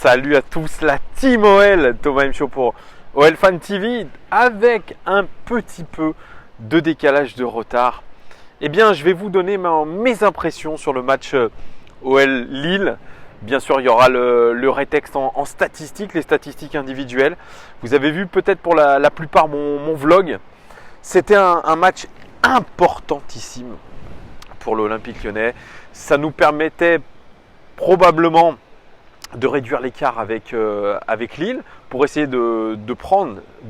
Salut à tous, la team OL, Thomas M. Show pour OL Fan TV, avec un petit peu de décalage de retard. Eh bien, je vais vous donner mes impressions sur le match OL Lille. Bien sûr, il y aura le rétexte en statistiques, les statistiques individuelles. Vous avez vu peut-être pour la plupart mon vlog. C'était un match importantissime pour l'Olympique Lyonnais. Ça nous permettait probablement de réduire l'écart avec Lille pour essayer de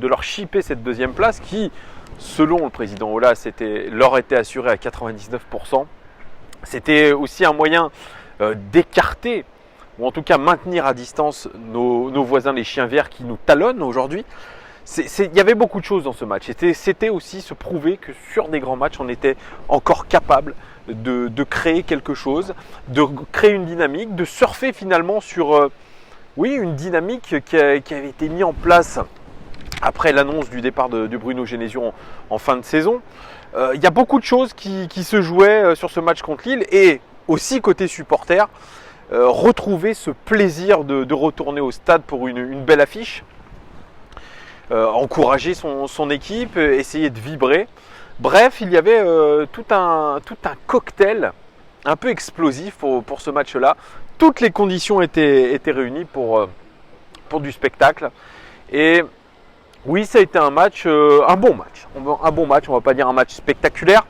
leur chipper cette deuxième place qui, selon le président Aulas, leur était assurée à 99%. C'était aussi un moyen d'écarter ou en tout cas maintenir à distance nos voisins les chiens verts qui nous talonnent aujourd'hui. Il y avait beaucoup de choses dans ce match. C'était aussi se prouver que sur des grands matchs, on était encore capable de créer quelque chose, de créer une dynamique, de surfer finalement sur une dynamique qui avait été mise en place après l'annonce du départ de Bruno Genesio en fin de saison. Il y a beaucoup de choses qui se jouaient sur ce match contre Lille et aussi côté supporter, retrouver ce plaisir de retourner au stade pour une belle affiche. Encourager son équipe, essayer de vibrer. Bref, il y avait tout un cocktail un peu explosif pour ce match-là. Toutes les conditions étaient réunies pour du spectacle. Et oui, ça a été un match, un bon match. Un bon match, on ne va pas dire un match spectaculaire,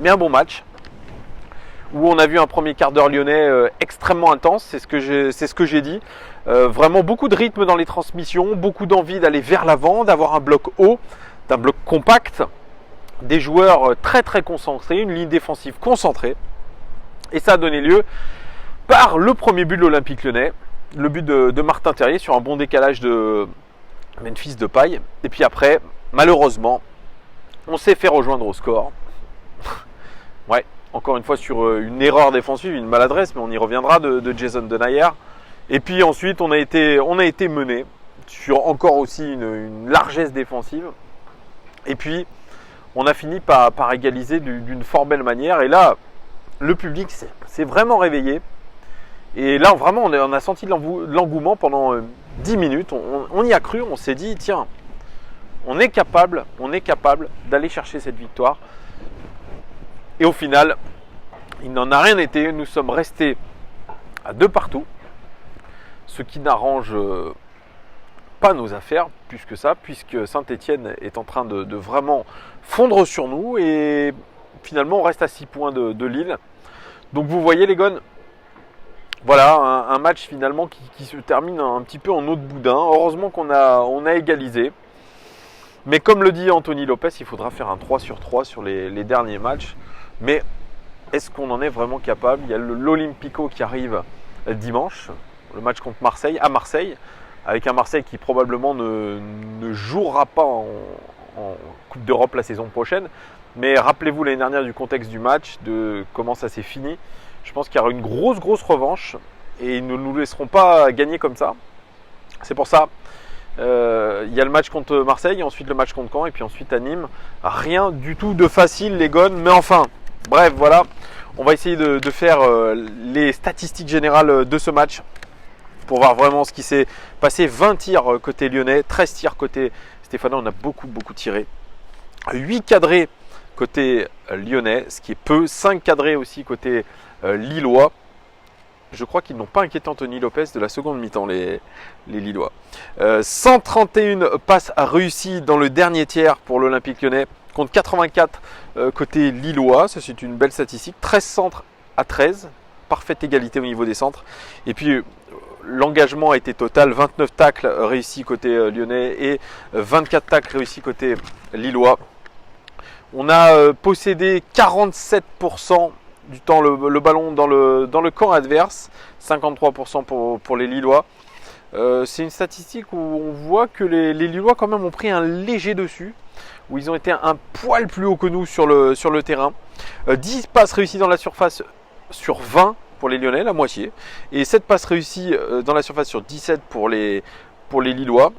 mais un bon match. Où on a vu un premier quart d'heure lyonnais extrêmement intense, c'est ce que j'ai dit. Vraiment beaucoup de rythme dans les transmissions, beaucoup d'envie d'aller vers l'avant, d'avoir un bloc haut, d'un bloc compact, des joueurs très très concentrés, une ligne défensive concentrée. Et ça a donné lieu par le premier but de l'Olympique Lyonnais, le but de Martin Terrier sur un bon décalage de Memphis Depay. Et puis après, malheureusement, on s'est fait rejoindre au score. Ouais. Encore une fois sur une erreur défensive, une maladresse, mais on y reviendra de Jason Denayer. Et puis ensuite, on a été mené sur encore aussi une largesse défensive. Et puis, on a fini par égaliser d'une fort belle manière. Et là, le public s'est vraiment réveillé. Et là, vraiment, on a senti de l'engouement pendant 10 minutes. On y a cru, on s'est dit, tiens, on est capable d'aller chercher cette victoire. Et au final, il n'en a rien été. Nous sommes restés à 2 partout. Ce qui n'arrange pas nos affaires plus que ça, puisque Saint-Étienne est en train de vraiment fondre sur nous. Et finalement, on reste à 6 points de Lille. Donc vous voyez les gones, voilà un match finalement qui se termine un petit peu en eau de boudin. Heureusement qu'on a égalisé. Mais comme le dit Anthony Lopez, il faudra faire un 3 sur 3 sur les derniers matchs. Mais est-ce qu'on en est vraiment capable? Il y a l'Olympico qui arrive dimanche, le match contre Marseille, à Marseille, avec un Marseille qui probablement ne jouera pas en Coupe d'Europe la saison prochaine. Mais rappelez-vous l'année dernière du contexte du match, de comment ça s'est fini. Je pense qu'il y aura une grosse revanche et ils ne nous laisseront pas gagner comme ça. C'est pour ça. Il y a le match contre Marseille, ensuite le match contre Caen et puis ensuite à Nîmes. Rien du tout de facile les gones, mais enfin, bref voilà. On va essayer de faire les statistiques générales de ce match pour voir vraiment ce qui s'est passé. 20 tirs côté lyonnais, 13 tirs côté stéphanois, on a beaucoup tiré. 8 cadrés côté lyonnais, ce qui est peu. 5 cadrés aussi côté lillois. Je crois qu'ils n'ont pas inquiété Anthony Lopez de la seconde mi-temps, les Lillois. 131 passes réussies dans le dernier tiers pour l'Olympique Lyonnais, contre 84 côté Lillois. Ça, c'est une belle statistique. 13 centres à 13. Parfaite égalité au niveau des centres. Et puis, l'engagement a été total. 29 tacles réussis côté lyonnais et 24 tacles réussis côté Lillois. On a possédé 47% du temps le ballon dans le camp adverse, 53% pour les Lillois. C'est une statistique où on voit que les Lillois quand même ont pris un léger dessus, où ils ont été un poil plus haut que nous sur le terrain. 10 passes réussies dans la surface sur 20 pour les Lyonnais, la moitié, et 7 passes réussies dans la surface sur 17 pour les Lillois.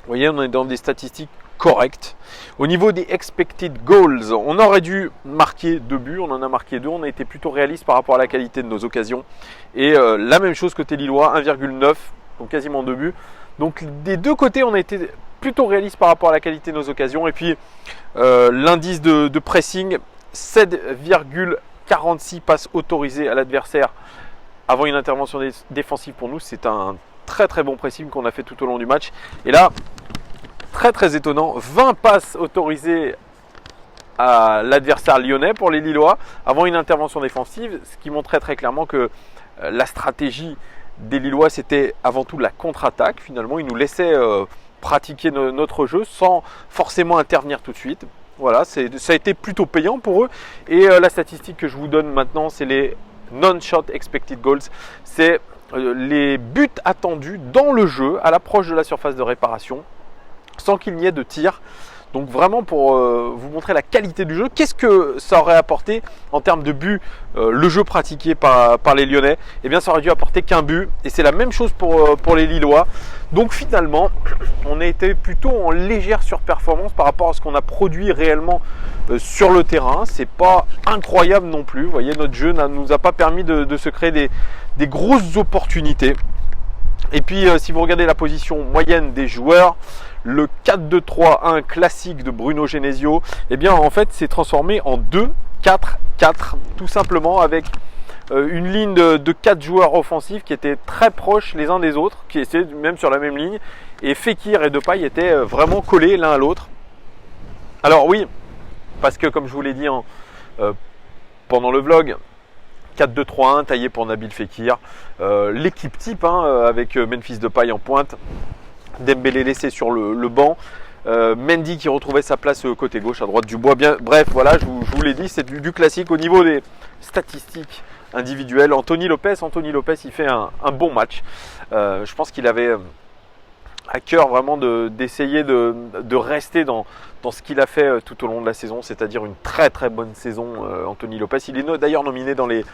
Vous voyez, on est dans des statistiques correctes. Au niveau des expected goals, on aurait dû marquer 2 buts, on en a marqué 2, on a été plutôt réaliste par rapport à la qualité de nos occasions. Et la même chose côté Lillois, 1,9 donc quasiment 2 buts. Donc des deux côtés, on a été plutôt réaliste par rapport à la qualité de nos occasions. Et puis l'indice de pressing, 7,46 passes autorisées à l'adversaire avant une intervention défensive pour nous. C'est un très très bon pressing qu'on a fait tout au long du match. Et là, très très étonnant, 20 passes autorisées à l'adversaire lyonnais pour les Lillois avant une intervention défensive, ce qui montrait très clairement que la stratégie des Lillois, c'était avant tout la contre-attaque. Finalement, ils nous laissaient pratiquer notre jeu sans forcément intervenir tout de suite. Voilà, ça a été plutôt payant pour eux. Et la statistique que je vous donne maintenant, c'est les non-shot expected goals. C'est les buts attendus dans le jeu à l'approche de la surface de réparation sans qu'il n'y ait de tir. Donc vraiment pour vous montrer la qualité du jeu, qu'est-ce que ça aurait apporté en termes de but, le jeu pratiqué par les Lyonnais? Eh bien ça aurait dû apporter qu'un but et c'est la même chose pour les Lillois. Donc finalement, on a été plutôt en légère surperformance par rapport à ce qu'on a produit réellement sur le terrain. C'est pas incroyable non plus. Vous voyez, notre jeu ne nous a pas permis de se créer des grosses opportunités. Et puis si vous regardez la position moyenne des joueurs, le 4-2-3-1 classique de Bruno Genesio, eh bien en fait s'est transformé en 2-4-4 tout simplement, avec une ligne de 4 joueurs offensifs qui étaient très proches les uns des autres, qui étaient même sur la même ligne, et Fekir et Depay étaient vraiment collés l'un à l'autre. Alors oui, parce que comme je vous l'ai dit pendant le vlog, 4-2-3-1 taillé pour Nabil Fekir, l'équipe type avec Memphis Depay en pointe, Dembélé laissé sur le banc, Mendy qui retrouvait sa place côté gauche, à droite Dubois. Bien, bref, voilà, je vous l'ai dit, c'est du classique. Au niveau des statistiques individuelles, Anthony Lopez, il fait un bon match. Je pense qu'il avait à cœur vraiment d'essayer de rester dans ce qu'il a fait tout au long de la saison, c'est-à-dire une très très bonne saison. Anthony Lopez, il est d'ailleurs nominé dans les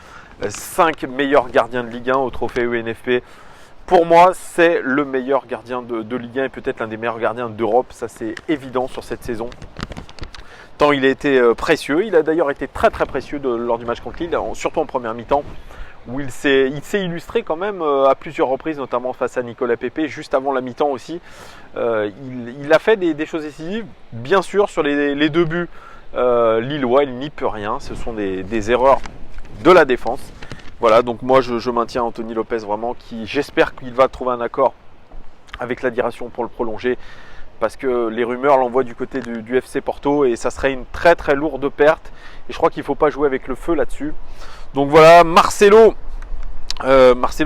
5 meilleurs gardiens de Ligue 1 au trophée UNFP. Pour moi, c'est le meilleur gardien de Ligue 1 et peut-être l'un des meilleurs gardiens d'Europe. Ça, c'est évident sur cette saison. Tant il a été précieux. Il a d'ailleurs été très très précieux lors du match contre Lille, surtout en première mi-temps, où il s'est illustré quand même à plusieurs reprises, notamment face à Nicolas Pepe, juste avant la mi-temps aussi. Il a fait des choses décisives. Bien sûr, sur les 2 buts lillois, il n'y peut rien. Ce sont des erreurs de la défense. Voilà, donc moi je maintiens Anthony Lopez vraiment, j'espère qu'il va trouver un accord avec la direction pour le prolonger, parce que les rumeurs l'envoient du côté du FC Porto et ça serait une très très lourde perte et je crois qu'il ne faut pas jouer avec le feu là-dessus. Donc voilà, Marcelo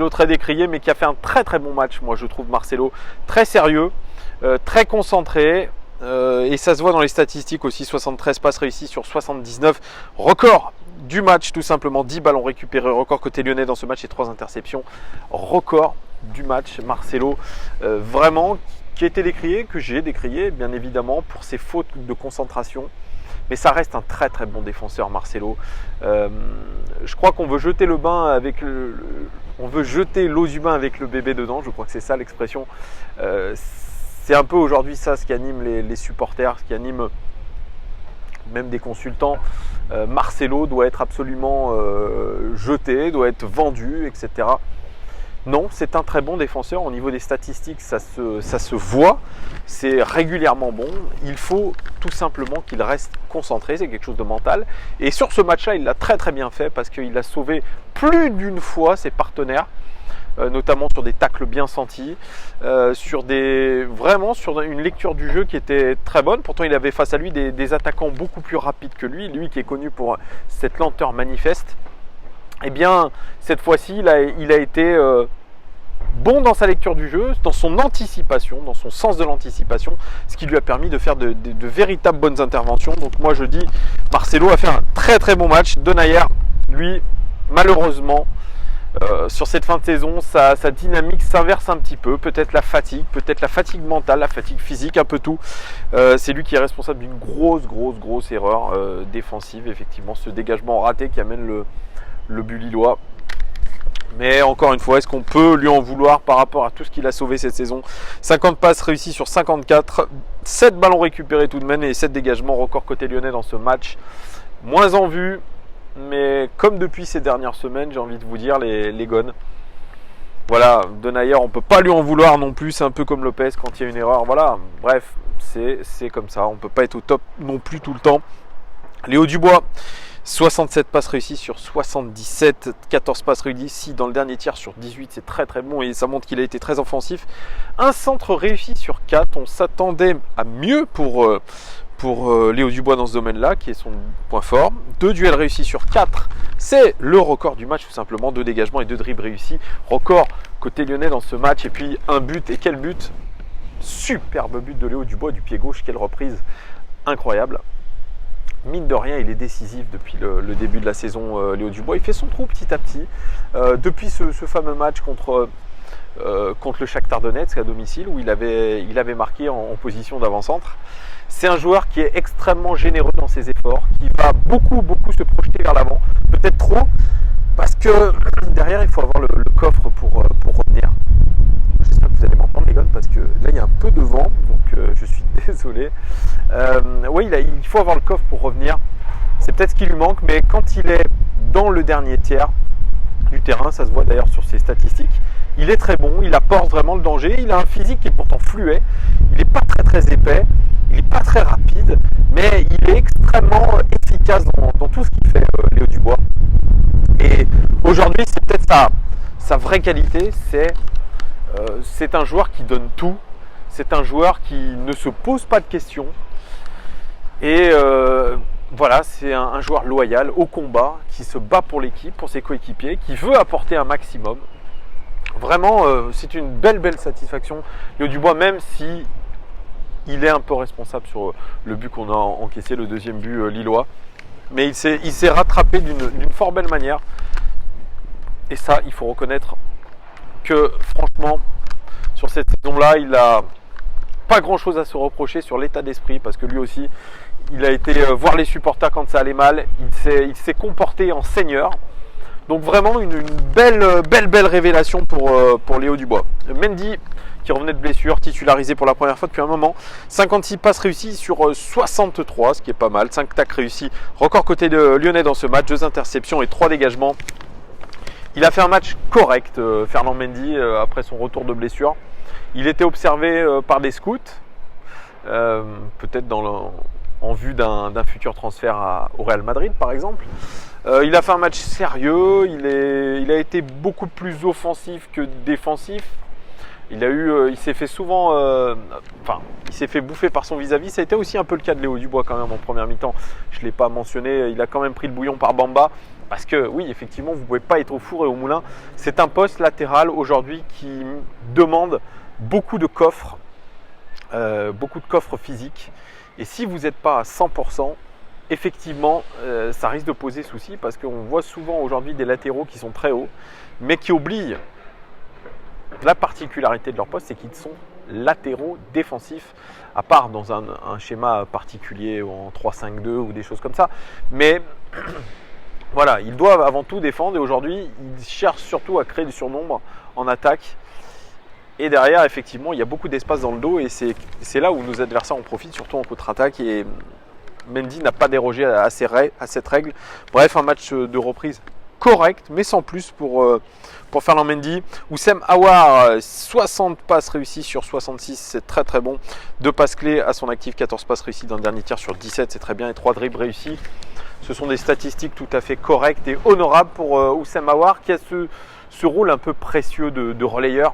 très décrié mais qui a fait un très très bon match. Moi je trouve Marcelo très sérieux, très concentré. Et ça se voit dans les statistiques aussi, 73 passes réussies sur 79, record du match tout simplement, 10 ballons récupérés, record côté lyonnais dans ce match et 3 interceptions, record du match. Marcelo vraiment qui a été décrié, que j'ai décrié bien évidemment pour ses fautes de concentration, mais ça reste un très très bon défenseur Marcelo. Je crois qu'on veut jeter le bain avec on veut jeter l'eau du bain avec le bébé dedans, je crois que c'est ça l'expression. C'est un peu aujourd'hui ça ce qui anime les supporters, ce qui anime même des consultants. Marcelo doit être absolument jeté, doit être vendu, etc. Non, c'est un très bon défenseur. Au niveau des statistiques, ça se voit. C'est régulièrement bon. Il faut tout simplement qu'il reste concentré. C'est quelque chose de mental. Et sur ce match-là, il l'a très très bien fait parce qu'il a sauvé plus d'une fois ses partenaires. Notamment sur des tacles bien sentis, sur une lecture du jeu qui était très bonne. Pourtant il avait face à lui des attaquants beaucoup plus rapides que lui qui est connu pour cette lenteur manifeste. Eh bien cette fois-ci il a été bon dans sa lecture du jeu, dans son anticipation, dans son sens de l'anticipation, ce qui lui a permis de faire de véritables bonnes interventions. Donc moi je dis, Marcelo a fait un très très bon match. Denayer, lui, malheureusement, sur cette fin de saison, sa dynamique s'inverse un petit peu, peut-être la fatigue mentale, la fatigue physique, un peu tout. C'est lui qui est responsable d'une grosse erreur défensive, effectivement, ce dégagement raté qui amène le but lillois. Mais encore une fois, est-ce qu'on peut lui en vouloir par rapport à tout ce qu'il a sauvé cette saison? 50 passes réussies sur 54, 7 ballons récupérés tout de même et 7 dégagements, record côté lyonnais dans ce match. Moins en vue, mais comme depuis ces dernières semaines, j'ai envie de vous dire, les gones. Voilà, Denayer, on peut pas lui en vouloir non plus, c'est un peu comme Lopez quand il y a une erreur. Voilà, bref, c'est comme ça, on peut pas être au top non plus tout le temps. Léo Dubois, 67 passes réussies sur 77, 14 passes réussies dans le dernier tiers sur 18, c'est très très bon et ça montre qu'il a été très offensif. Un centre réussi sur 4, on s'attendait à mieux pour Léo Dubois dans ce domaine-là, qui est son point fort. 2 duels réussis sur 4, c'est le record du match tout simplement, 2 dégagements et 2 dribbles réussis. Record côté lyonnais dans ce match, et puis un but, et quel but! Superbe but de Léo Dubois du pied gauche, quelle reprise incroyable. Mine de rien, il est décisif depuis le début de la saison, Léo Dubois. Il fait son trou petit à petit. Depuis ce fameux match contre le Shakhtar Donetsk à domicile, où il avait marqué en position d'avant-centre. C'est un joueur qui est extrêmement généreux dans ses efforts, qui va beaucoup se projeter vers l'avant. Peut-être trop, parce que derrière, il faut avoir le coffre pour revenir. J'espère que vous allez m'entendre les gars, parce que là il y a un peu de vent, donc je suis désolé. Oui, il faut avoir le coffre pour revenir, c'est peut-être ce qui lui manque, mais quand il est dans le dernier tiers du terrain, ça se voit d'ailleurs sur ses statistiques, il est très bon, il apporte vraiment le danger, il a un physique qui est pourtant fluet, il n'est pas très épais, il n'est pas très rapide, mais il est extrêmement efficace dans tout ce qu'il fait, Léo Dubois. Et aujourd'hui, c'est peut-être sa vraie qualité, c'est un joueur qui donne tout, c'est un joueur qui ne se pose pas de questions, et voilà, c'est un joueur loyal au combat, qui se bat pour l'équipe, pour ses coéquipiers, qui veut apporter un maximum. Vraiment, c'est une belle satisfaction, Léo Dubois, même si il est un peu responsable sur le but qu'on a encaissé, le deuxième but lillois, mais il s'est rattrapé d'une fort belle manière, et ça, il faut reconnaître que franchement, sur cette saison-là, il n'a pas grand-chose à se reprocher sur l'état d'esprit, parce que lui aussi, il a été voir les supporters quand ça allait mal, il s'est comporté en seigneur. Donc vraiment une belle révélation pour Léo Dubois. Mendy, qui revenait de blessure, titularisé pour la première fois depuis un moment. 56 passes réussies sur 63, ce qui est pas mal. 5 tacles réussis. Record côté de Lyonnais dans ce match, 2 interceptions et 3 dégagements. Il a fait un match correct, Fernand Mendy, après son retour de blessure. Il était observé par des scouts, peut-être en vue d'un futur transfert au Real Madrid par exemple. Il a fait un match sérieux, il a été beaucoup plus offensif que défensif. Il s'est fait souvent, il s'est fait bouffer par son vis-à-vis. Ça a été aussi un peu le cas de Léo Dubois quand même en première mi-temps. Je ne l'ai pas mentionné, il a quand même pris le bouillon par Bamba. Parce que oui, effectivement, vous ne pouvez pas être au four et au moulin. C'est un poste latéral aujourd'hui qui demande beaucoup de coffres physiques. Et si vous n'êtes pas à 100%, effectivement, ça risque de poser souci, parce qu'on voit souvent aujourd'hui des latéraux qui sont très hauts, mais qui oublient la particularité de leur poste, c'est qu'ils sont latéraux défensifs, à part dans un schéma particulier en 3-5-2 ou des choses comme ça. Mais voilà, ils doivent avant tout défendre, et aujourd'hui, ils cherchent surtout à créer du surnombre en attaque. Et derrière, effectivement, il y a beaucoup d'espace dans le dos, et c'est là où nos adversaires en profitent, surtout en contre-attaque. Et Mendy n'a pas dérogé à cette règle. Bref, un match de reprise correct, mais sans plus pour Fernand Mendy. Oussem Aouar, 60 passes réussies sur 66, c'est très bon. 2 passes clés à son actif, 14 passes réussies dans le dernier tir sur 17, c'est très bien. Et 3 dribbles réussis. Ce sont des statistiques tout à fait correctes et honorables pour Oussem Aouar, qui a ce rôle un peu précieux de relayeur.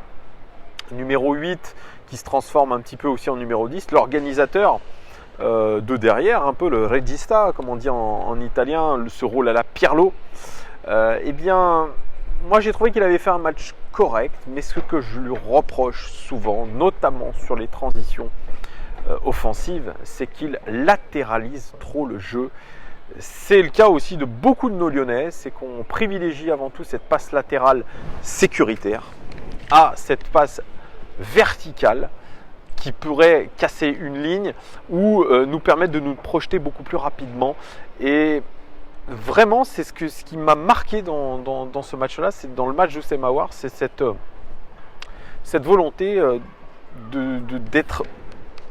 Numéro 8, qui se transforme un petit peu aussi en numéro 10. L'organisateur de derrière, un peu le regista, comme on dit en italien, ce rôle à la Pirlo. Eh bien, moi j'ai trouvé qu'il avait fait un match correct, mais ce que je lui reproche souvent, notamment sur les transitions offensives, c'est qu'il latéralise trop le jeu. C'est le cas aussi de beaucoup de nos Lyonnais, c'est qu'on privilégie avant tout cette passe latérale sécuritaire à cette passe verticale qui pourrait casser une ligne ou nous permettre de nous projeter beaucoup plus rapidement. Et vraiment, c'est ce qui m'a marqué dans ce match-là, c'est dans le match d'Oussem Aouar, c'est cette volonté d'être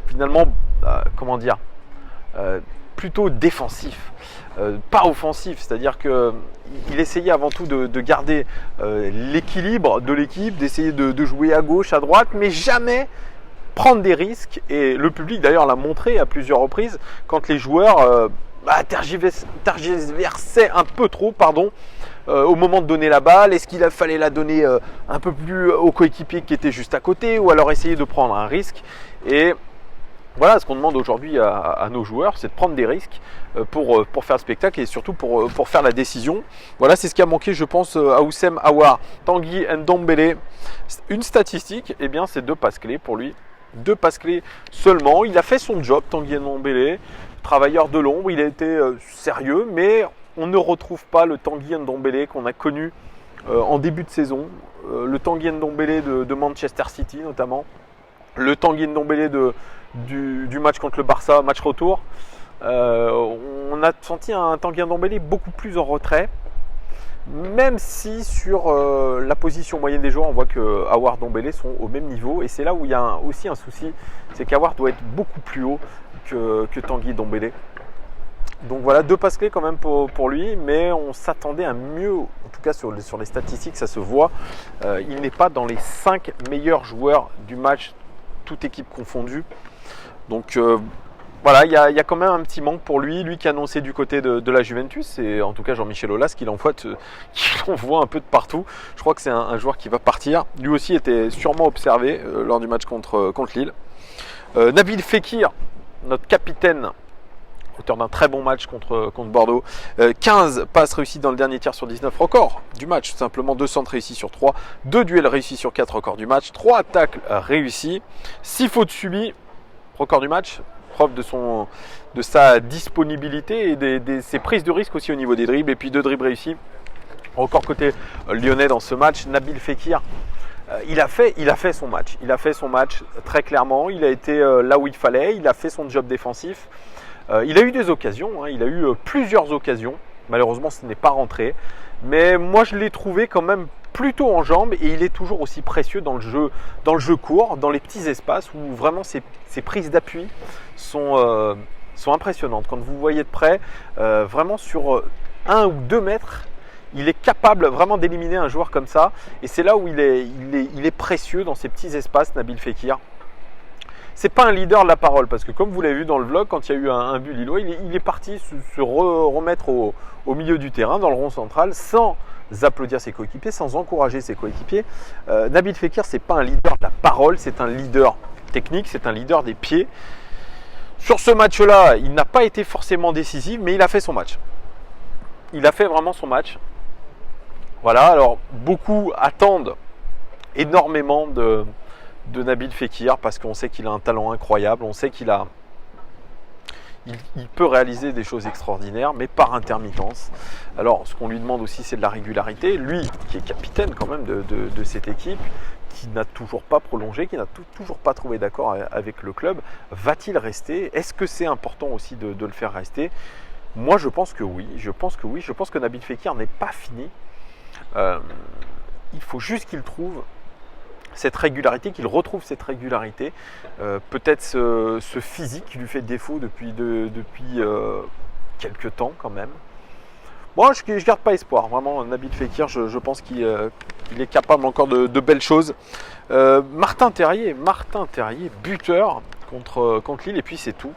finalement, plutôt défensif, pas offensif. C'est-à-dire qu'il essayait avant tout de garder l'équilibre de l'équipe, d'essayer de jouer à gauche, à droite, mais jamais prendre des risques. Et le public d'ailleurs l'a montré à plusieurs reprises quand les joueurs tergiversaient un peu trop, au moment de donner la balle. Est-ce qu'il fallait la donner un peu plus au coéquipier qui était juste à côté, ou alors essayer de prendre un risque? Et voilà, ce qu'on demande aujourd'hui à nos joueurs, c'est de prendre des risques pour faire le spectacle et surtout pour faire la décision. Voilà, c'est ce qui a manqué, je pense, à Houssem Aouar, Tanguy Ndombele. Une statistique, eh bien, c'est 2 passes clés pour lui. 2 passes clés seulement. Il a fait son job, Tanguy Ndombele, travailleur de l'ombre. Il a été sérieux, mais on ne retrouve pas le Tanguy Ndombele qu'on a connu en début de saison. Le Tanguy Ndombele de Manchester City notamment. Le Tanguy Ndombele du match contre le Barça, match retour. On a senti un Tanguy Ndombele beaucoup plus en retrait. Même si sur la position moyenne des joueurs, on voit que Aouar, Ndombele sont au même niveau. Et c'est là où il y a aussi un souci, c'est qu'Aouar doit être beaucoup plus haut que Tanguy Ndombele. Donc voilà, 2 passes clés quand même pour lui, mais on s'attendait à mieux, en tout cas sur les statistiques, ça se voit. Il n'est pas dans les 5 meilleurs joueurs du match, toute équipe confondue. Donc voilà, il y a quand même un petit manque pour lui qui a annoncé du côté de la Juventus, et en tout cas Jean-Michel Aulas qui l'envoie un peu de partout. Je crois que c'est un joueur qui va partir. Lui aussi était sûrement observé lors du match contre Lille. Nabil Fekir, notre capitaine, auteur d'un très bon match contre Bordeaux. 15 passes réussies dans le dernier tiers sur 19, record du match, tout simplement. 2 centres réussis sur 3, 2 duels réussis sur 4, record du match. 3 tacles réussis, 6 fautes subies, record du match. Preuve de sa disponibilité et de ses prises de risque aussi au niveau des dribbles. Et puis 2 dribbles réussis, record côté lyonnais dans ce match. Nabil Fekir, il a fait son match. Il a fait son match très clairement. Il a été là où il fallait. Il a fait son job défensif. Il a eu des occasions. Il a eu plusieurs occasions. Malheureusement, ce n'est pas rentré. Mais moi, je l'ai trouvé quand même plutôt en jambes, et il est toujours aussi précieux dans le jeu court, dans les petits espaces où vraiment ses prises d'appui sont impressionnantes. Quand vous voyez de près, vraiment sur 1 ou 2 mètres, il est capable vraiment d'éliminer un joueur comme ça, et c'est là où il est précieux dans ces petits espaces, Nabil Fekir. C'est pas un leader de la parole, parce que comme vous l'avez vu dans le vlog, quand il y a eu un but lillois, il est parti se remettre au milieu du terrain, dans le rond central, sans applaudir ses coéquipiers, sans encourager ses coéquipiers. Nabil Fekir, c'est pas un leader de la parole, c'est un leader technique, c'est un leader des pieds. Sur ce match-là, il n'a pas été forcément décisif, mais il a fait son match. Il a fait vraiment son match. Voilà, alors beaucoup attendent énormément de Nabil Fekir, parce qu'on sait qu'il a un talent incroyable, on sait qu'il peut réaliser des choses extraordinaires, mais par intermittence. Alors, ce qu'on lui demande aussi, c'est de la régularité. Lui, qui est capitaine quand même de cette équipe, qui n'a toujours pas prolongé, qui n'a toujours pas trouvé d'accord avec le club, va-t-il rester? Est-ce que c'est important aussi de le faire rester? Moi, je pense que oui. Je pense que Nabil Fekir n'est pas fini. Il faut juste qu'il trouve cette régularité, qu'il retrouve cette régularité, peut-être ce physique qui lui fait défaut depuis quelques temps quand même. Moi, je ne garde pas espoir, vraiment. Nabil Fekir, je pense qu'il est capable encore de belles choses. Martin Terrier, buteur contre Lille, et puis c'est tout.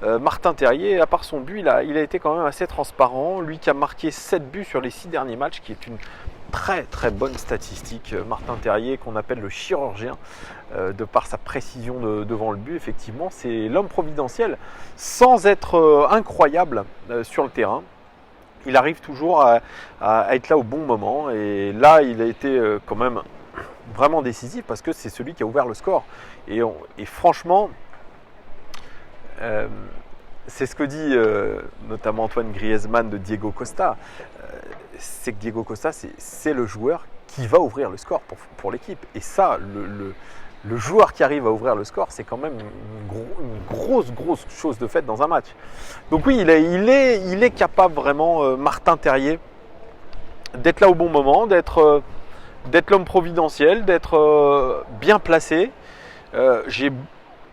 Martin Terrier, à part son but, il a été quand même assez transparent. Lui qui a marqué 7 buts sur les 6 derniers matchs, qui est une très très bonne statistique. Martin Terrier, qu'on appelle le chirurgien, de par sa précision devant le but, effectivement, c'est l'homme providentiel, sans être incroyable sur le terrain. Il arrive toujours à être là au bon moment, et là il a été quand même vraiment décisif, parce que c'est celui qui a ouvert le score. Et franchement, c'est ce que dit notamment Antoine Griezmann de Diego Costa. C'est que Diego Costa, c'est le joueur qui va ouvrir le score pour l'équipe. Et ça, le joueur qui arrive à ouvrir le score, c'est quand même une grosse chose de fait dans un match. Donc oui, il est capable vraiment, Martin Terrier, d'être là au bon moment, d'être l'homme providentiel, d'être bien placé. J'ai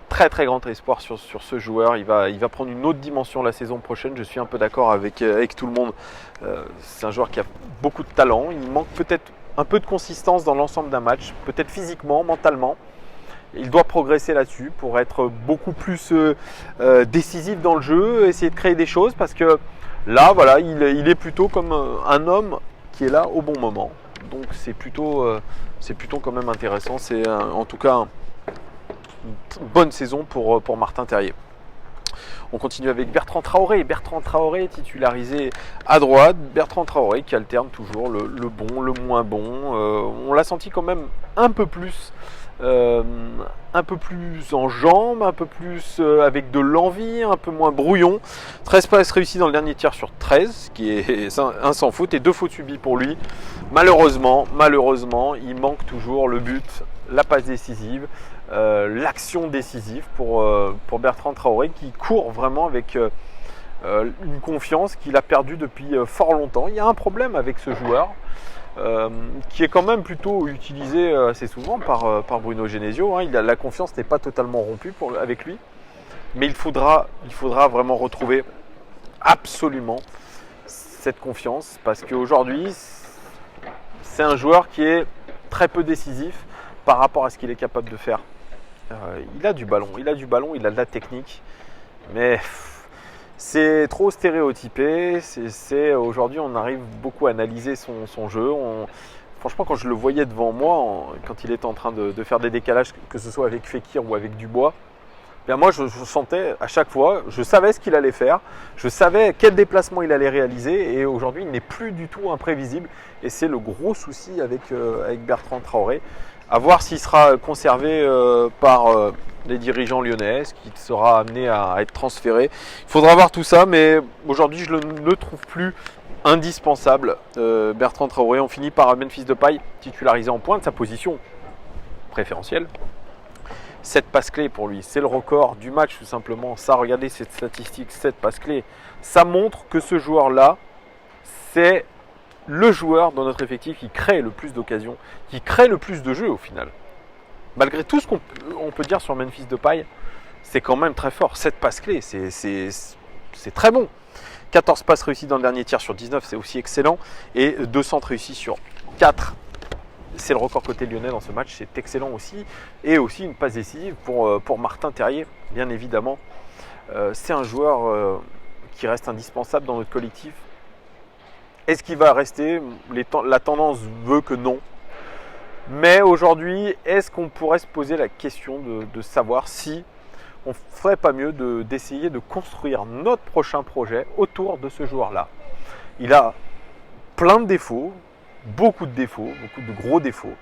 très très grand espoir sur ce joueur. Il va prendre une autre dimension la saison prochaine. Je suis un peu d'accord avec tout le monde. C'est un joueur qui a beaucoup de talent. Il manque peut-être un peu de consistance dans l'ensemble d'un match, peut-être physiquement, mentalement. Il doit progresser là-dessus pour être beaucoup plus décisif dans le jeu, essayer de créer des choses parce que là, voilà, il est plutôt comme un homme qui est là au bon moment. Donc c'est plutôt quand même intéressant. C'est en tout cas une bonne saison pour Martin Terrier. On continue avec Bertrand Traoré. Bertrand Traoré titularisé à droite. Bertrand Traoré qui alterne toujours le bon, le moins bon. On l'a senti quand même un peu plus en jambes, un peu plus avec de l'envie, un peu moins brouillon. 13 passes réussies dans le dernier tiers sur 13, qui est un sans faute et 2 fautes subies pour lui. Malheureusement, il manque toujours le but, la passe décisive, l'action décisive pour Bertrand Traoré qui court vraiment avec une confiance qu'il a perdue depuis fort longtemps. Il y a un problème avec ce joueur. Qui est quand même plutôt utilisé assez souvent par Bruno Genesio. La confiance n'est pas totalement rompue avec lui, mais il faudra vraiment retrouver absolument cette confiance parce qu'aujourd'hui, c'est un joueur qui est très peu décisif par rapport à ce qu'il est capable de faire. Il a du ballon, il a de la technique, mais c'est trop stéréotypé. Aujourd'hui, on arrive beaucoup à analyser son jeu. Franchement, quand je le voyais devant moi, quand il était en train de faire des décalages, que ce soit avec Fekir ou avec Dubois, bien moi, je sentais à chaque fois, je savais ce qu'il allait faire, je savais quel déplacement il allait réaliser. Et aujourd'hui, il n'est plus du tout imprévisible. Et c'est le gros souci avec Bertrand Traoré. À voir s'il sera conservé par les dirigeants lyonnais, qui sera amené à être transféré. Il faudra voir tout ça, mais aujourd'hui je ne le trouve plus indispensable. Bertrand Traoré, on finit par Memphis Depay, titularisé en pointe, sa position préférentielle. 7 passes clés pour lui, c'est le record du match tout simplement. Ça, regardez cette statistique, 7 passes clés. Ça montre que ce joueur-là, c'est le joueur dans notre effectif qui crée le plus d'occasions, qui crée le plus de jeux au final. Malgré tout ce qu'on peut dire sur Memphis Depay, c'est quand même très fort. 7 passes clés, c'est très bon. 14 passes réussies dans le dernier tiers sur 19, c'est aussi excellent. Et 2 centres réussis sur 4. C'est le record côté lyonnais dans ce match, c'est excellent aussi. Et aussi une passe décisive pour Martin Terrier, bien évidemment. C'est un joueur qui reste indispensable dans notre collectif. Est-ce qu'il va rester? La tendance veut que non. Mais aujourd'hui, est-ce qu'on pourrait se poser la question de savoir si on ne ferait pas mieux d'essayer de construire notre prochain projet autour de ce joueur-là? Il a plein de défauts, beaucoup de gros défauts.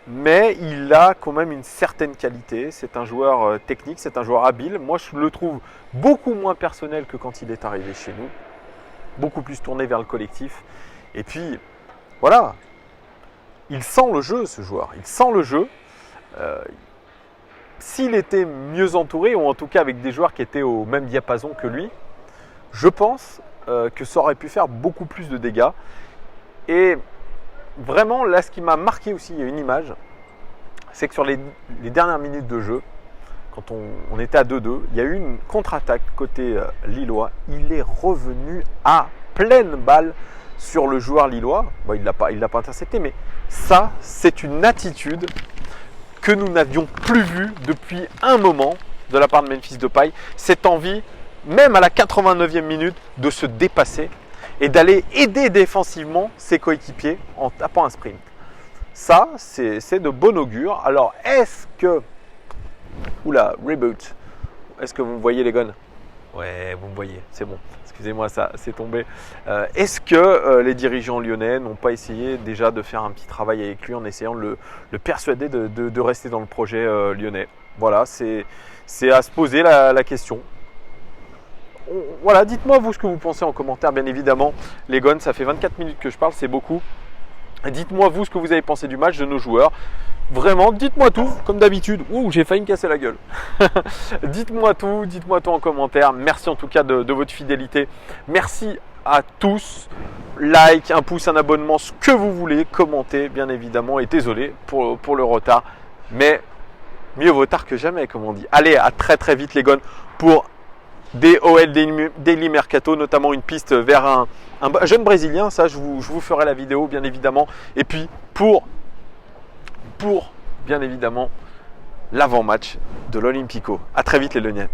Mais il a quand même une certaine qualité. C'est un joueur technique, c'est un joueur habile. Moi, je le trouve beaucoup moins personnel que quand il est arrivé chez nous. Beaucoup plus tourné vers le collectif. Et puis, voilà, il sent le jeu, ce joueur. Il sent le jeu. S'il était mieux entouré, ou en tout cas avec des joueurs qui étaient au même diapason que lui, je pense que ça aurait pu faire beaucoup plus de dégâts. Et vraiment, là, ce qui m'a marqué aussi, il y a une image, c'est que sur les dernières minutes de jeu, quand on était à 2-2, il y a eu une contre-attaque côté lillois. Il est revenu à pleine balle sur le joueur lillois. Bon, il ne l'a pas intercepté, mais ça, c'est une attitude que nous n'avions plus vue depuis un moment de la part de Memphis Depay. Cette envie, même à la 89e minute, de se dépasser et d'aller aider défensivement ses coéquipiers en tapant un sprint. Ça, c'est de bon augure. Alors, est-ce que... Oula, reboot. Est-ce que vous me voyez les gones? Ouais, vous me voyez, c'est bon. Excusez-moi, ça c'est tombé. Est-ce que les dirigeants lyonnais n'ont pas essayé déjà de faire un petit travail avec lui en essayant de le persuader de rester dans le projet lyonnais? Voilà, c'est à se poser la question. Voilà, dites-moi vous ce que vous pensez en commentaire, bien évidemment. Les gones, ça fait 24 minutes que je parle, c'est beaucoup. Dites-moi vous ce que vous avez pensé du match, de nos joueurs. Vraiment, dites-moi tout, comme d'habitude. Ouh, j'ai failli me casser la gueule. dites-moi tout en commentaire. Merci en tout cas de votre fidélité. Merci à tous. Like, un pouce, un abonnement, ce que vous voulez. Commentez, bien évidemment. Et désolé pour le retard. Mais mieux vaut tard que jamais, comme on dit. Allez, à très très vite les gones pour des OL Daily Mercato, notamment une piste vers un jeune Brésilien. Ça, je vous ferai la vidéo, bien évidemment. Et puis, pour bien évidemment, l'avant-match de l'Olympico. À très vite les Lyonnais.